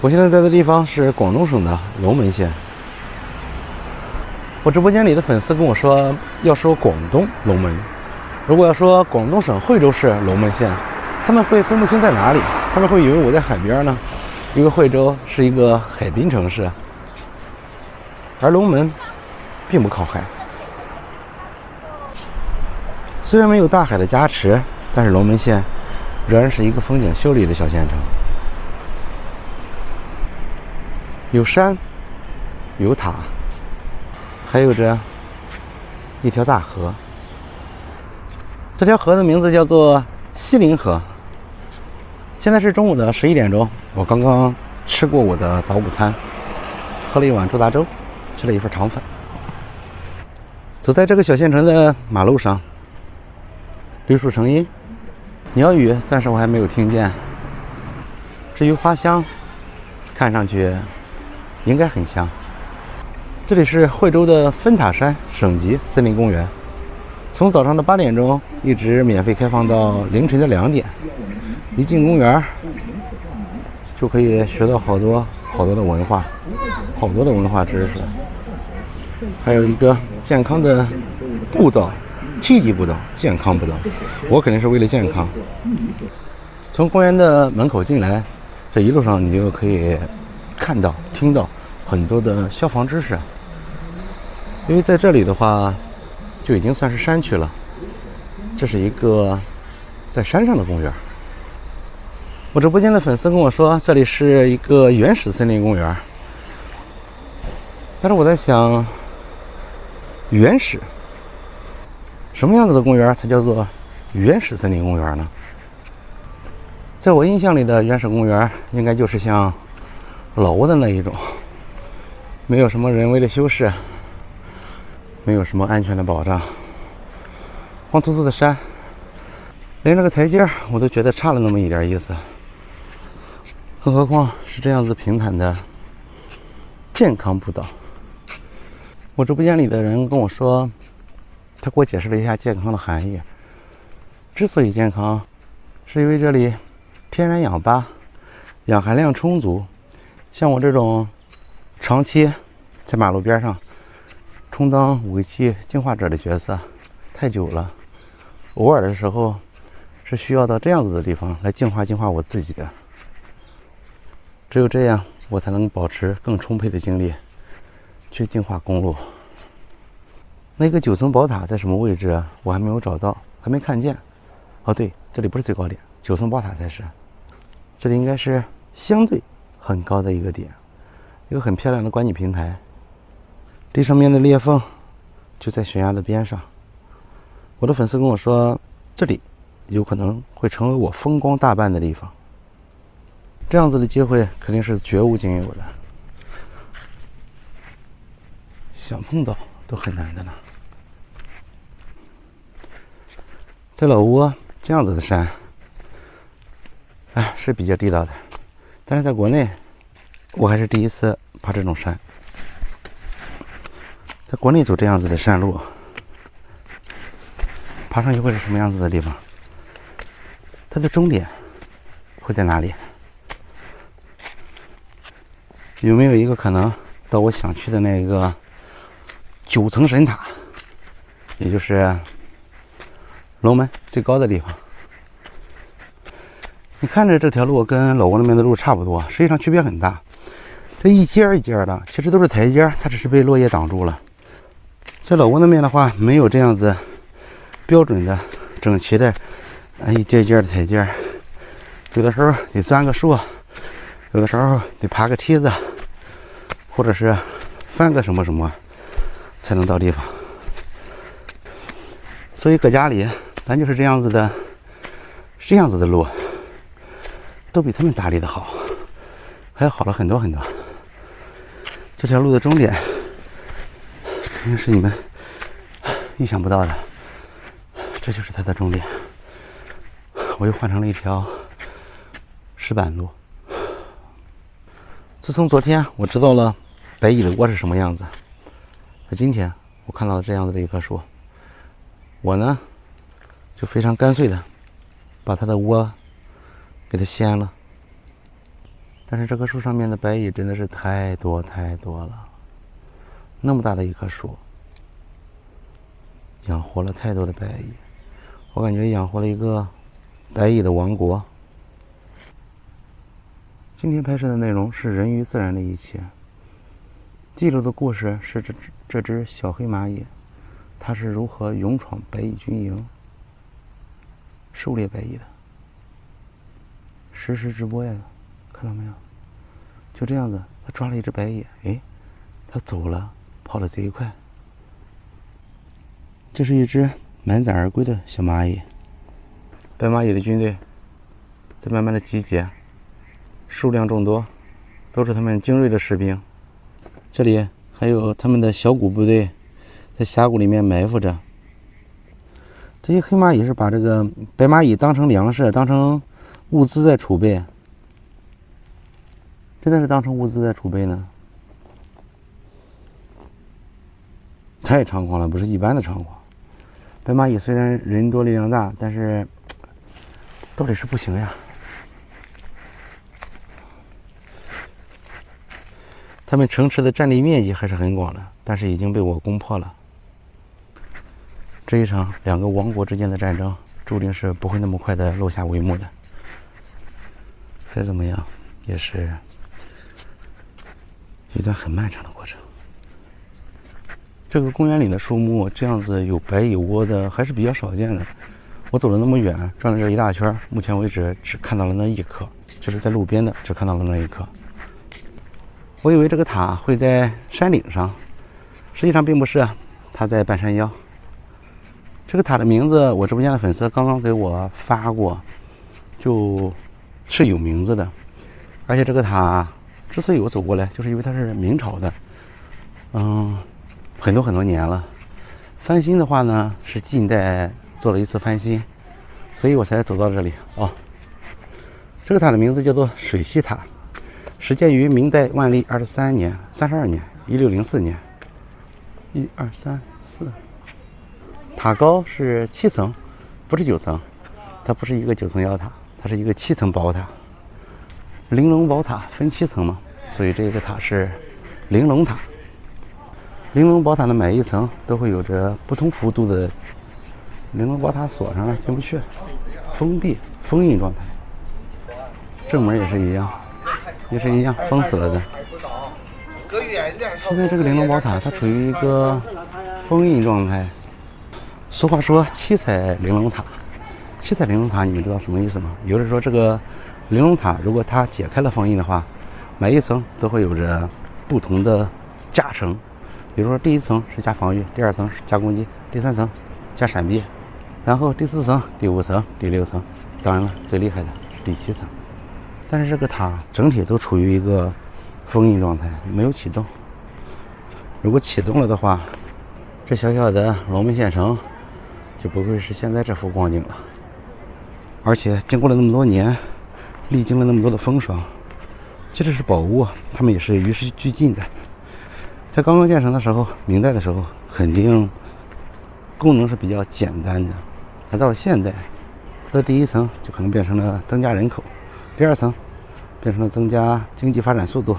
我现在在的地方是广东省的龙门县。我直播间里的粉丝跟我说，要说广东龙门，如果要说广东省惠州市龙门县，他们会分不清在哪里，他们会以为我在海边呢，因为惠州是一个海滨城市，而龙门并不靠海。虽然没有大海的加持，但是龙门县仍然是一个风景秀丽的小县城。有山，有塔，还有着一条大河。这条河的名字叫做西陵河。现在是中午的11点钟，我刚刚吃过我的早午餐，喝了一碗猪杂粥，吃了一份肠粉。走在这个小县城的马路上，绿树成荫，鸟语暂时我还没有听见。至于花香，看上去应该很香。这里是惠州的分塔山省级森林公园，从早上的8点钟一直免费开放到凌晨的2点。一进公园就可以学到好多的文化，好多的文化知识。还有一个健康的步道，梯级步道，健康步道，我肯定是为了健康。从公园的门口进来，这一路上你就可以看到听到很多的消防知识。因为在这里的话就已经算是山区了，这是一个在山上的公园。我直播间的粉丝跟我说，这里是一个原始森林公园，但是我在想，原始什么样子的公园才叫做原始森林公园呢？在我印象里的原始公园应该就是像老挝的那一种，没有什么人为的修饰，没有什么安全的保障，光秃秃的山，连这个台阶我都觉得差了那么一点意思，更何况是这样子平坦的健康步道。我直播间里的人跟我说，他给我解释了一下健康的含义。之所以健康，是因为这里天然氧吧，氧含量充足。像我这种长期在马路边上充当武器净化者的角色太久了，偶尔的时候是需要到这样子的地方来净化我自己的。只有这样，我才能保持更充沛的精力去净化公路。那个9层宝塔在什么位置啊？我还没有找到，还没看见。哦对，这里不是最高点，9层宝塔才是。这里应该是相对很高的一个点，一个很漂亮的观景平台。地上面的裂缝就在悬崖的边上。我的粉丝跟我说，这里有可能会成为我风光大半的地方。这样子的机会肯定是绝无仅有的，想碰到都很难的呢。在老挝这样子的山，是比较地道的，但是在国内我还是第一次爬这种山。在国内走这样子的山路，爬上去会是什么样子的地方？它的终点会在哪里？有没有一个可能到我想去的那个9层神塔，也就是龙门最高的地方？你看着这条路跟老挝那边的路差不多，实际上区别很大。这一阶一阶的其实都是台阶，它只是被落叶挡住了。在老挝那边的话，没有这样子标准的整齐的一阶一阶的台阶，有的时候得钻个树，有的时候得爬个梯子，或者是翻个什么才能到地方。所以搁家里咱就是这样子的路，都比他们打理的好，还好了很多很多。这条路的终点肯定是你们意想不到的，这就是它的终点。我又换成了一条石板路。自从昨天我知道了白蚁的窝是什么样子，今天我看到了这样子的一棵树，我呢就非常干脆的把它的窝给它掀了。但是这棵树上面的白蚁真的是太多太多了，那么大的一棵树，养活了太多的白蚁，我感觉养活了一个白蚁的王国。今天拍摄的内容是人与自然的一切，记录的故事是这只小黑蚂蚁，它是如何勇闯白蚁军营，狩猎白蚁的。实时直播呀，看到没有？就这样子，他抓了一只白蚁，哎，他走了，跑得贼快。这是一只满载而归的小蚂蚁。白蚂蚁的军队在慢慢的集结，数量众多，都是他们精锐的士兵。这里还有他们的小股部队在峡谷里面埋伏着。这些黑蚂蚁是把这个白蚂蚁当成粮食，当成物资在储备，真的是当成物资在储备呢，太猖狂了，不是一般的猖狂。白蚂蚁虽然人多力量大，但是到底是不行呀。他们城池的占地面积还是很广的，但是已经被我攻破了。这一场两个王国之间的战争，注定是不会那么快的落下帷幕的。再怎么样，也是一段很漫长的过程。这个公园里的树木这样子有白蚁窝的还是比较少见的。我走了那么远，转了这一大圈，目前为止只看到了那一棵，就是在路边的，只看到了那一棵。我以为这个塔会在山顶上，实际上并不是，它在半山腰。这个塔的名字，我直播间的粉丝刚刚给我发过，就是有名字的。而且这个塔之所以我走过来，就是因为它是明朝的，很多年了。翻新的话呢，是近代做了一次翻新，所以我才走到这里。这个塔的名字叫做水西塔，始建于明代万历32年，1604年。1、2、3、4，塔高是7层，不是9层，它不是一个9层妖塔，它是一个7层宝塔。玲珑宝塔分7层嘛，所以这个塔是玲珑塔。玲珑宝塔的每一层都会有着不同幅度的玲珑宝塔锁上了，进不去，封闭封印状态。正门也是一样，封死了的。现在这个玲珑宝塔它处于一个封印状态。俗话说七彩玲珑塔，七彩玲珑塔你们知道什么意思吗？有人说这个玲珑塔如果它解开了封印的话，每一层都会有着不同的加成。比如说第1层是加防御，第2层是加攻击，第3层加闪避，然后第4层、第5层、第6层，当然了，最厉害的是第7层。但是这个塔整体都处于一个封印状态，没有启动。如果启动了的话，这小小的龙门县城就不会是现在这副光景了。而且经过了那么多年，历经了那么多的风霜，即使是宝物，他们也是与时俱进的。在刚刚建成的时候，明代的时候，肯定功能是比较简单的。但到了现代，它的第1层就可能变成了增加人口，第2层变成了增加经济发展速度，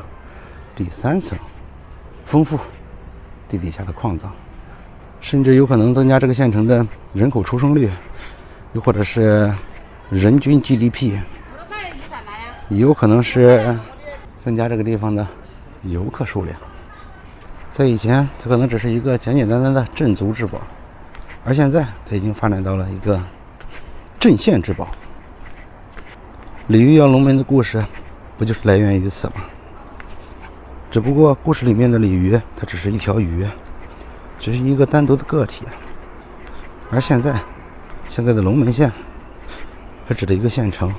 第3层丰富地底下的矿藏，甚至有可能增加这个县城的人口出生率，又或者是人均 GDP， 有可能是增加这个地方的游客数量。在以前，它可能只是一个简简单单的镇族之宝，而现在它已经发展到了一个镇县之宝。鲤鱼跃龙门的故事，不就是来源于此吗？只不过故事里面的鲤鱼，它只是一条鱼，只是一个单独的个体，而现在的龙门县，它指的一个县城，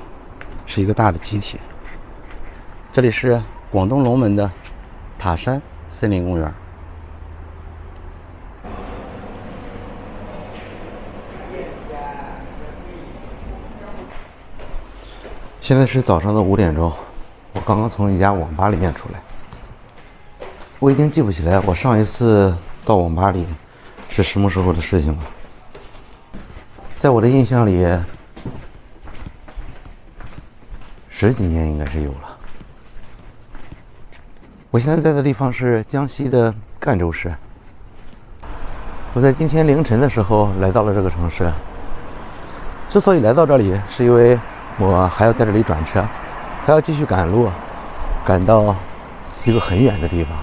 是一个大的集体。这里是广东龙门的塔山森林公园。现在是早上的5点钟，我刚刚从一家网吧里面出来。我已经记不起来我上一次到网吧里是什么时候的事情了。在我的印象里，10几年应该是有了。我现在在的地方是江西的赣州市。我在今天凌晨的时候来到了这个城市。之所以来到这里，是因为我还要在这里转车，还要继续赶路，赶到一个很远的地方。